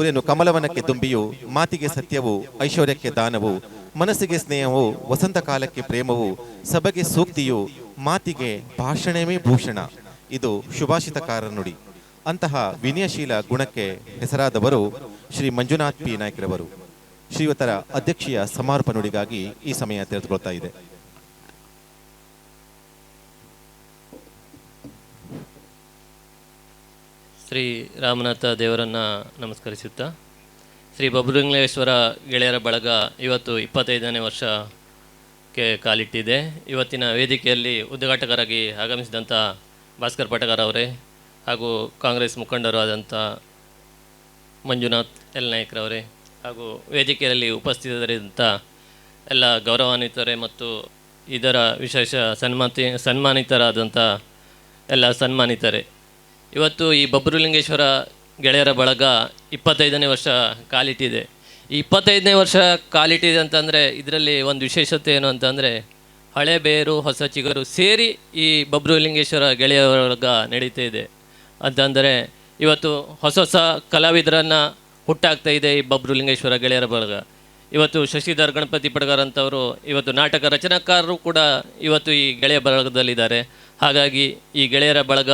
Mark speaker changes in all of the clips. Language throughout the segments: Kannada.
Speaker 1: ಸೂರ್ಯನು ಕಮಲವನಕ್ಕೆ ತುಂಬಿಯು, ಮಾತಿಗೆ ಸತ್ಯವು, ಐಶ್ವರ್ಯಕ್ಕೆ ದಾನವು, ಮನಸ್ಸಿಗೆ ಸ್ನೇಹವು, ವಸಂತ ಕಾಲಕ್ಕೆ ಪ್ರೇಮವು, ಸಭೆಗೆ ಸೂಕ್ತಿಯು, ಮಾತಿಗೆ ಭಾಷಣವೇ ಭೂಷಣ. ಇದು ಶುಭಾಷಿತಕಾರ ನುಡಿ. ಅಂತಹ ವಿನಯಶೀಲ ಗುಣಕ್ಕೆ ಹೆಸರಾದವರು ಶ್ರೀ ಮಂಜುನಾಥ್ ಪಿ ನಾಯ್ಕರವರು. ಶ್ರೀಯುತರ ಅಧ್ಯಕ್ಷೀಯ ಸಮಾರೋಪ ನುಡಿಗಾಗಿ ಈ ಸಮಯ ತೆರೆದುಕೊಳ್ತಾ ಇದೆ.
Speaker 2: ಶ್ರೀ ರಾಮನಾಥ ದೇವರನ್ನು ನಮಸ್ಕರಿಸುತ್ತಾ, ಶ್ರೀ ಬಬ್ರುಲಿಂಗೇಶ್ವರ ಗೆಳೆಯರ ಬಳಗ ಇವತ್ತು 25ನೇ ವರ್ಷಕ್ಕೆ ಕಾಲಿಟ್ಟಿದೆ. ಇವತ್ತಿನ ವೇದಿಕೆಯಲ್ಲಿ ಉದ್ಘಾಟಕರಾಗಿ ಆಗಮಿಸಿದಂಥ ಭಾಸ್ಕರ್ ಪಟಗಾರ್ ಅವರೇ ಹಾಗೂ ಕಾಂಗ್ರೆಸ್ ಮುಖಂಡರು ಆದಂಥ ಮಂಜುನಾಥ್ ಎಲ್ ನಾಯ್ಕರವರೇ ಹಾಗೂ ವೇದಿಕೆಯಲ್ಲಿ ಉಪಸ್ಥಿತರಿದ್ದಂಥ ಎಲ್ಲ ಗೌರವಾನ್ವಿತರೇ ಮತ್ತು ಇದರ ವಿಶೇಷ ಸನ್ಮಾನಿತರಾದಂಥ ಎಲ್ಲ ಸನ್ಮಾನಿತರೇ, ಇವತ್ತು ಈ ಬಬ್ರುಲಿಂಗೇಶ್ವರ ಗೆಳೆಯರ ಬಳಗ 25ನೇ ವರ್ಷ ಕಾಲಿಟ್ಟಿದೆ. ಈ 25ನೇ ವರ್ಷ ಕಾಲಿಟ್ಟಿದೆ ಅಂತಂದರೆ ಇದರಲ್ಲಿ ಒಂದು ವಿಶೇಷತೆ ಏನು ಅಂತಂದರೆ, ಹಳೆ ಬೇರು ಹೊಸ ಚಿಗುರು ಸೇರಿ ಈ ಬಬ್ರುಲಿಂಗೇಶ್ವರ ಗೆಳೆಯರ ಬಳಗ ನಡೀತಾ ಇದೆ ಅಂತಂದರೆ, ಇವತ್ತು ಹೊಸ ಹೊಸ ಕಲಾವಿದರನ್ನು ಹುಟ್ಟಾಗ್ತಾ ಇದೆ ಈ ಬಬ್ರುಲಿಂಗೇಶ್ವರ ಗೆಳೆಯರ ಬಳಗ. ಇವತ್ತು ಶಶಿಧರ್ ಗಣಪತಿ ಪಟಗಾರ್ ಅಂತವರು ಇವತ್ತು ನಾಟಕ ರಚನಾಕಾರರು ಕೂಡ ಇವತ್ತು ಈ ಗೆಳೆಯ ಬಳಗದಲ್ಲಿದ್ದಾರೆ. ಹಾಗಾಗಿ ಈ ಗೆಳೆಯರ ಬಳಗ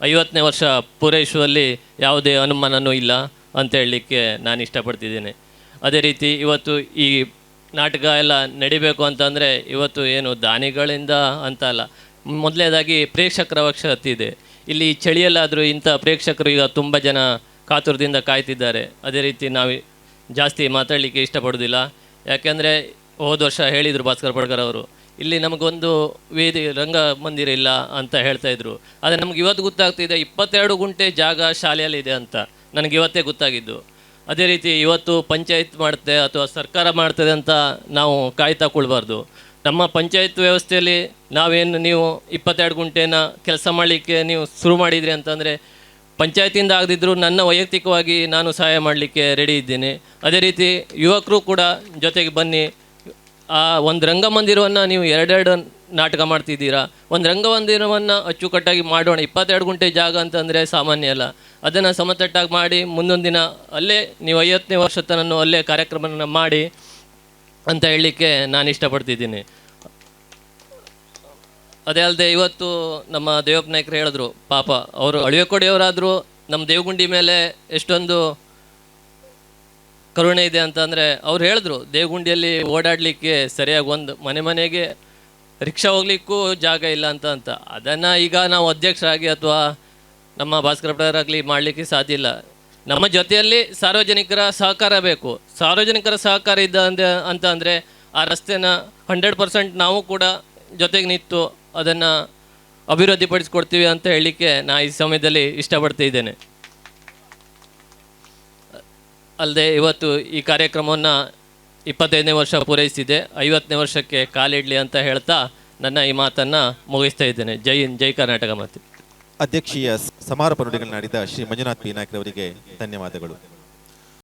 Speaker 2: 50ನೇ ವರ್ಷ ಪೂರೈಸುವಲ್ಲಿ ಯಾವುದೇ ಅನುಮಾನವೂ ಇಲ್ಲ ಅಂತ ಹೇಳಲಿಕ್ಕೆ ನಾನು ಇಷ್ಟಪಡ್ತಿದ್ದೇನೆ. ಅದೇ ರೀತಿ ಇವತ್ತು ಈ ನಾಟಕ ಎಲ್ಲ ನಡಿಬೇಕು ಅಂತಂದರೆ ಇವತ್ತು ಏನು ದಾನಿಗಳಿಂದ ಅಂತ ಅಲ್ಲ, ಮೊದಲನೇದಾಗಿ ಪ್ರೇಕ್ಷಕರ ಅವಶ್ಯಕತೆ ಇದೆ. ಇಲ್ಲಿ ಚಳಿಯಲ್ಲಾದರೂ ಇಂಥ ಪ್ರೇಕ್ಷಕರು ಈಗ ತುಂಬ ಜನ ಕಾತುರದಿಂದ ಕಾಯ್ತಿದ್ದಾರೆ. ಅದೇ ರೀತಿ ನಾವು ಜಾಸ್ತಿ ಮಾತಾಡಲಿಕ್ಕೆ ಇಷ್ಟಪಡೋದಿಲ್ಲ, ಯಾಕೆಂದರೆ ಹೋದ ವರ್ಷ ಹೇಳಿದರು ಭಾಸ್ಕರ್ ಪಡ್ಕರ್ ಅವರು, ಇಲ್ಲಿ ನಮಗೊಂದು ರಂಗಮಂದಿರ ಇಲ್ಲ ಅಂತ ಹೇಳ್ತಾಯಿದ್ರು. ಆದರೆ ನಮ್ಗೆ ಇವತ್ತು ಗೊತ್ತಾಗ್ತಿದೆ 22 ಗುಂಟೆ ಜಾಗ ಶಾಲೆಯಲ್ಲಿದೆ ಅಂತ ನನಗೆ ಇವತ್ತೇ ಗೊತ್ತಾಗಿದ್ದು. ಅದೇ ರೀತಿ ಇವತ್ತು ಪಂಚಾಯತ್ ಮಾಡುತ್ತೆ ಅಥವಾ ಸರ್ಕಾರ ಮಾಡ್ತದೆ ಅಂತ ನಾವು ಕಾಯ್ತಾ ಕೊಡಬಾರ್ದು. ನಮ್ಮ ಪಂಚಾಯತ್ ವ್ಯವಸ್ಥೆಯಲ್ಲಿ ನಾವೇನು ನೀವು 22 ಗುಂಟೆನ ಕೆಲಸ ಮಾಡಲಿಕ್ಕೆ ನೀವು ಶುರು ಮಾಡಿದ್ರಿ ಅಂತಂದರೆ, ಪಂಚಾಯತಿಂದ ಆಗದಿದ್ದರೂ ನನ್ನ ವೈಯಕ್ತಿಕವಾಗಿ ನಾನು ಸಹಾಯ ಮಾಡಲಿಕ್ಕೆ ರೆಡಿ ಇದ್ದೀನಿ. ಅದೇ ರೀತಿ ಯುವಕರು ಕೂಡ ಜೊತೆಗೆ ಬನ್ನಿ. ಆ ಒಂದು ರಂಗಮಂದಿರವನ್ನು ನೀವು 2 ನಾಟಕ ಮಾಡ್ತಿದ್ದೀರಾ, ಒಂದು ರಂಗಮಂದಿರವನ್ನು ಅಚ್ಚುಕಟ್ಟಾಗಿ ಮಾಡೋಣ. 22 ಗುಂಟೆ ಜಾಗ ಅಂತಂದರೆ ಸಾಮಾನ್ಯ ಅಲ್ಲ. ಅದನ್ನು ಸಮತಟ್ಟಾಗಿ ಮಾಡಿ ಮುಂದೊಂದು ದಿನ ಅಲ್ಲೇ ನೀವು 50ನೇ ವರ್ಷ ತನಕ ಅಲ್ಲೇ ಕಾರ್ಯಕ್ರಮವನ್ನು ಮಾಡಿ ಅಂತ ಹೇಳಲಿಕ್ಕೆ ನಾನು ಇಷ್ಟಪಡ್ತಿದ್ದೀನಿ. ಅದೇ ಅಲ್ಲದೆ ಇವತ್ತು ನಮ್ಮ ದೇವಪ್ಪ ನಾಯ್ಕರು ಹೇಳಿದ್ರು, ಪಾಪ ಅವರು ಅಳಿವೆಕೊಡಿಯವರಾದರೂ ನಮ್ಮ ದೇವಗುಂಡಿ ಮೇಲೆ ಎಷ್ಟೊಂದು ಕರುಣೆ ಇದೆ ಅಂತಂದರೆ, ಅವ್ರು ಹೇಳಿದ್ರು ದೇವಗುಂಡಿಯಲ್ಲಿ ಓಡಾಡಲಿಕ್ಕೆ ಸರಿಯಾಗಿ ಒಂದು ಮನೆಗೆ ರಿಕ್ಷಾ ಹೋಗ್ಲಿಕ್ಕೂ ಜಾಗ ಇಲ್ಲ ಅಂತ. ಅದನ್ನು ಈಗ ನಾವು ಅಧ್ಯಕ್ಷರಾಗಿ ಅಥವಾ ನಮ್ಮ ಭಾಸ್ಕರ ಪಟಗಾರಾಗಲಿ ಮಾಡಲಿಕ್ಕೆ ಸಾಧ್ಯ ಇಲ್ಲ. ನಮ್ಮ ಜೊತೆಯಲ್ಲಿ ಸಾರ್ವಜನಿಕರ ಸಹಕಾರ ಬೇಕು. ಸಾರ್ವಜನಿಕರ ಸಹಕಾರ ಇದ್ದ ಅಂತ ಅಂದರೆ ಆ ರಸ್ತೆನ 100% ನಾವು ಕೂಡ ಜೊತೆಗೆ ನಿಂತು ಅದನ್ನು ಅಭಿವೃದ್ಧಿಪಡಿಸ್ಕೊಡ್ತೀವಿ ಅಂತ ಹೇಳಲಿಕ್ಕೆ ನಾನು ಈ ಸಮಯದಲ್ಲಿ ಇಷ್ಟಪಡ್ತಿದ್ದೇನೆ. ಅಲ್ಲದೆ ಇವತ್ತು ಈ ಕಾರ್ಯಕ್ರಮವನ್ನು 25ನೇ ವರ್ಷ ಪೂರೈಸಿದೆ, 50ನೇ ವರ್ಷಕ್ಕೆ ಕಾಲಿಡಲಿ ಅಂತ ಹೇಳ್ತಾ ನನ್ನ ಈ ಮಾತನ್ನು ಮುಗಿಸ್ತಾ ಇದ್ದೇನೆ. ಜೈ ಹಿಂದ್, ಜೈ ಕರ್ನಾಟಕ. ಮಾತು
Speaker 1: ಅಧ್ಯಕ್ಷೀಯ ಸಮಾರೋಪ ನುಡಿಗಳನ್ನಾಡಿದ ಶ್ರೀ ಮಂಜುನಾಥ್ ಪಿ ನಾಯ್ಕರವರಿಗೆ ಧನ್ಯವಾದಗಳು.